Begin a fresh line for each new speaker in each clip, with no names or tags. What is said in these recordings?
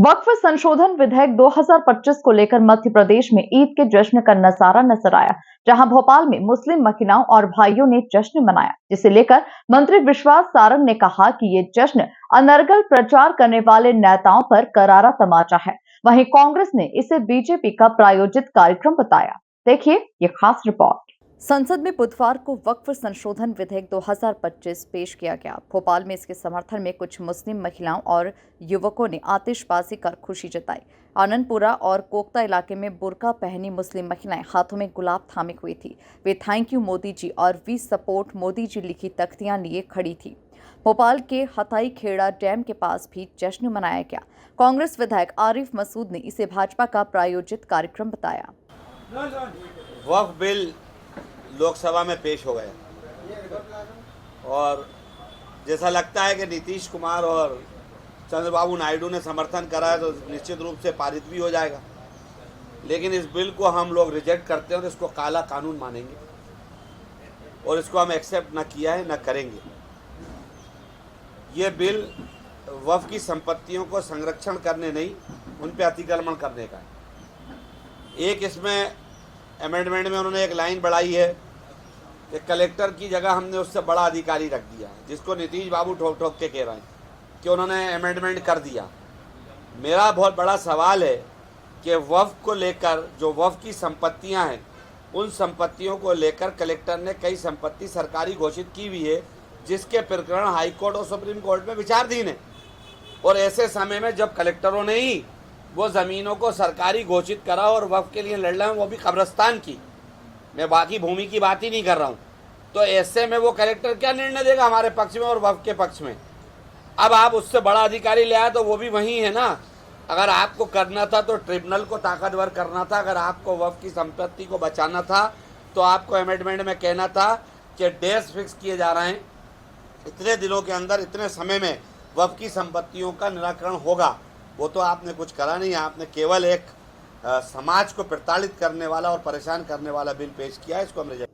वक्फ संशोधन विधेयक 2025 को लेकर मध्य प्रदेश में ईद के जश्न का नजारा नजर आया, जहां भोपाल में मुस्लिम महिलाओं और भाइयों ने जश्न मनाया, जिसे लेकर मंत्री विश्वास सारंग ने कहा कि ये जश्न अनर्गल प्रचार करने वाले नेताओं पर करारा तमाचा है। वहीं कांग्रेस ने इसे बीजेपी का प्रायोजित कार्यक्रम बताया। देखिए ये खास रिपोर्ट। संसद में बुधवार को वक्फ संशोधन विधेयक 2025 पेश किया गया। भोपाल में इसके समर्थन में कुछ मुस्लिम महिलाओं और युवकों ने आतिशबाजी कर खुशी जताई। आनंदपुरा और कोकता इलाके में बुर्का पहनी मुस्लिम महिलाएं हाथों में गुलाब थामे हुई थी। वे थैंक यू मोदी जी और वी सपोर्ट मोदी जी लिखी तख्तियां लिए खड़ी थी। भोपाल के हथाई खेड़ा डैम के पास भी जश्न मनाया गया। कांग्रेस विधायक आरिफ मसूद ने इसे भाजपा का प्रायोजित कार्यक्रम बताया।
वक्फ बिल लोकसभा में पेश हो गया और जैसा लगता है कि नीतीश कुमार और चंद्रबाबू नायडू ने समर्थन करा है तो निश्चित रूप से पारित भी हो जाएगा। लेकिन इस बिल को हम लोग रिजेक्ट करते हैं और इसको काला कानून मानेंगे और इसको हम एक्सेप्ट न किया है न करेंगे। ये बिल वक्फ की संपत्तियों को संरक्षण करने नहीं, उन पर अतिक्रमण करने का है। एक इसमें अमेंडमेंट में उन्होंने एक लाइन बढ़ाई है कि कलेक्टर की जगह हमने उससे बड़ा अधिकारी रख दिया है, जिसको नीतीश बाबू ठोक ठोक के कह रहे हैं कि उन्होंने अमेंडमेंट कर दिया। मेरा बहुत बड़ा सवाल है कि वक्फ को लेकर जो वक्फ की संपत्तियां हैं, उन संपत्तियों को लेकर कलेक्टर ने कई संपत्ति सरकारी घोषित की हुई है, जिसके प्रकरण हाई कोर्ट और सुप्रीम कोर्ट में विचाराधीन है। और ऐसे समय में जब कलेक्टरों ने ही वो ज़मीनों को सरकारी घोषित करा और वक्फ के लिए लड़ रहे हैं, वो भी कब्रिस्तान की, मैं बाकी भूमि की बात ही नहीं कर रहा हूँ, तो ऐसे में वो कलेक्टर क्या निर्णय देगा हमारे पक्ष में और वक्फ के पक्ष में? अब आप उससे बड़ा अधिकारी ले आए तो वो भी वही है ना। अगर आपको करना था तो ट्रिब्यूनल को ताकतवर करना था। अगर आपको वक्फ की संपत्ति को बचाना था तो आपको अमेंडमेंट में कहना था कि डेज फिक्स किए जा रहे हैं, इतने दिनों के अंदर इतने समय में वक्फ की संपत्तियों का निराकरण होगा। वो तो आपने कुछ करा नहीं, आपने केवल एक समाज को प्रताड़ित करने वाला और परेशान करने वाला बिल पेश किया है। इसको हम रिजेक्ट।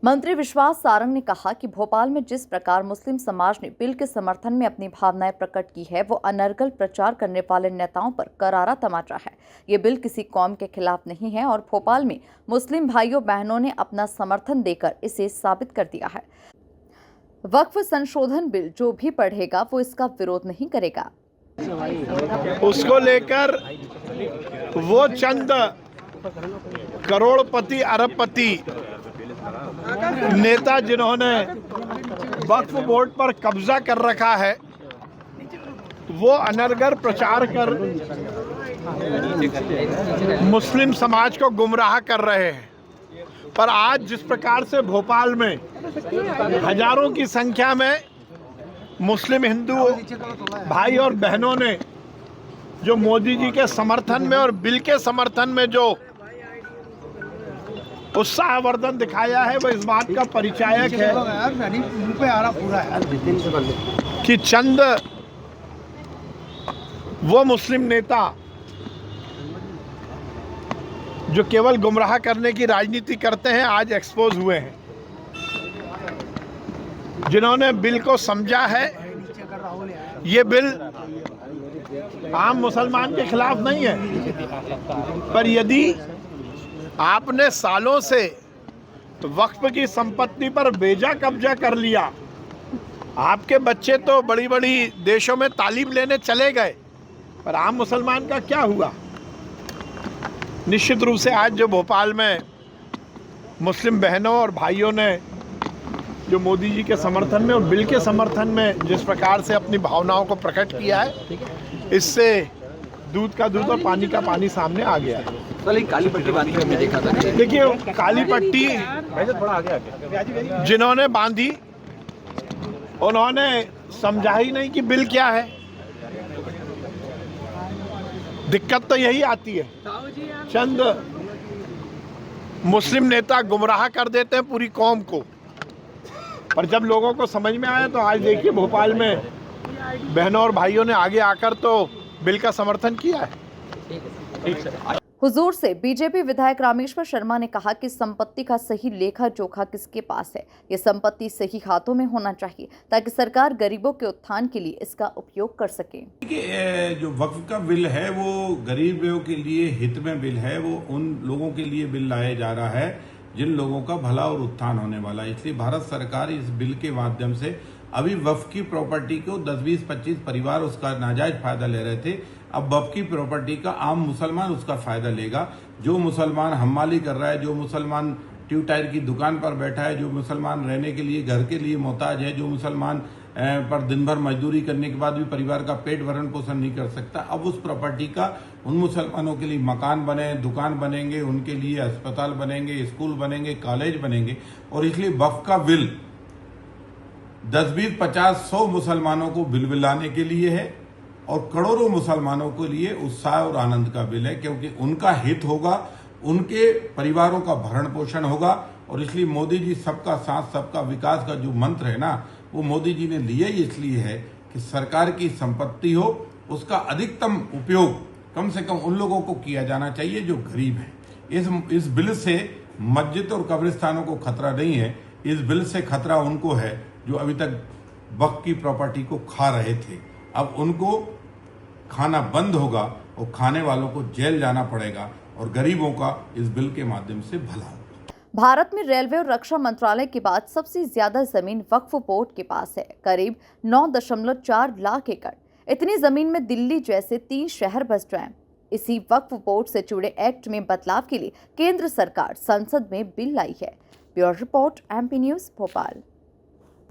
मंत्री विश्वास सारंग ने कहा कि भोपाल में जिस प्रकार मुस्लिम समाज ने बिल के समर्थन में अपनी भावनाएं प्रकट की है, वो अनर्गल प्रचार करने वाले नेताओं पर करारा तमाचा है। ये बिल किसी कौम के खिलाफ नहीं है और भोपाल में मुस्लिम भाइयों बहनों ने अपना समर्थन देकर इसे साबित कर दिया है। वक्फ संशोधन बिल जो भी पढ़ेगा वो इसका विरोध नहीं करेगा।
उसको लेकर वो चंद करोड़पति अरबपति नेता जिन्होंने वक्फ बोर्ड पर कब्जा कर रखा है, वो अनर्गल प्रचार कर मुस्लिम समाज को गुमराह कर रहे हैं। पर आज जिस प्रकार से भोपाल में हजारों की संख्या में मुस्लिम हिंदू भाई और बहनों ने जो मोदी जी के समर्थन में और बिल के समर्थन में जो उत्साहवर्धन दिखाया है, वो इस बात का परिचायक है कि चंद वो मुस्लिम नेता जो केवल गुमराह करने की राजनीति करते हैं, आज एक्सपोज हुए हैं। जिन्होंने बिल को समझा है, ये बिल आम मुसलमान के खिलाफ नहीं है, पर यदि आपने सालों से वक्फ की संपत्ति पर बेजा कब्जा कर लिया, आपके बच्चे तो बड़ी बड़ी देशों में तालीम लेने चले गए, पर आम मुसलमान का क्या हुआ? निश्चित रूप से आज जो भोपाल में मुस्लिम बहनों और भाइयों ने जो मोदी जी के समर्थन में और बिल के समर्थन में जिस प्रकार से अपनी भावनाओं को प्रकट किया है, इससे दूध का दूध और पानी का पानी सामने आ गया है।
काली पट्टी बांधी हमने देखा था।
देखिए, काली पट्टी जिन्होंने बांधी, उन्होंने समझा ही नहीं कि बिल क्या है। दिक्कत तो यही आती है, चंद मुस्लिम नेता गुमराह कर देते हैं पूरी कौम को, पर जब लोगों को समझ में आया तो आज देखिए भोपाल में बहनों और भाइयों ने आगे आकर तो बिल का समर्थन किया है।
हुजूर से बीजेपी विधायक रामेश्वर शर्मा ने कहा कि संपत्ति का सही लेखा जोखा किसके पास है, ये संपत्ति सही हाथों में होना चाहिए ताकि सरकार गरीबों के उत्थान के लिए इसका उपयोग कर सके।
जो वक्फ का बिल है वो गरीबों के लिए हित में बिल है, वो उन लोगों के लिए बिल लाया जा रहा है जिन लोगों का भला और उत्थान होने वाला है। इसलिए भारत सरकार इस बिल के माध्यम से अभी वक्फ की प्रॉपर्टी को 10, 20, 25 परिवार उसका नाजायज फायदा ले रहे थे। अब वक्फ की प्रॉपर्टी का आम मुसलमान उसका फायदा लेगा। जो मुसलमान हम्माली कर रहा है, जो मुसलमान ट्यूब टायर की दुकान पर बैठा है, जो मुसलमान रहने के लिए घर के लिए मोहताज है, जो मुसलमान पर दिन भर मजदूरी करने के बाद भी परिवार का पेट भरण पोषण नहीं कर सकता, अब उस प्रॉपर्टी का उन मुसलमानों के लिए मकान बने, दुकान बनेंगे, उनके लिए अस्पताल बनेंगे, स्कूल बनेंगे, कॉलेज बनेंगे। और इसलिए वक्फ का बिल 10, 20, 50, 100 मुसलमानों को बिल लाने के लिए है और करोड़ों मुसलमानों के लिए उत्साह और आनंद का बिल है, क्योंकि उनका हित होगा, उनके परिवारों का भरण पोषण होगा। और इसलिए मोदी जी सबका साथ सबका विकास का जो मंत्र है ना, वो मोदी जी ने लिया ही इसलिए है कि सरकार की संपत्ति हो, उसका अधिकतम उपयोग कम से कम उन लोगों को किया जाना चाहिए जो गरीब हैं। इस बिल से मस्जिद और कब्रिस्तानों को खतरा नहीं है, इस बिल से खतरा उनको है जो अभी तक वक्फ की प्रॉपर्टी को खा रहे थे। अब उनको खाना बंद होगा और खाने वालों को जेल जाना पड़ेगा और गरीबों का इस बिल के माध्यम से भला होगा।
भारत में रेलवे और रक्षा मंत्रालय के बाद सबसे ज्यादा जमीन वक्फ बोर्ड के पास है, करीब 9.4 लाख एकड़। इतनी जमीन में दिल्ली जैसे 3 शहर बस जाएं। इसी वक्फ बोर्ड से जुड़े एक्ट में बदलाव के लिए केंद्र सरकार संसद में बिल लाई है। Bureau report, MP news, Bhopal.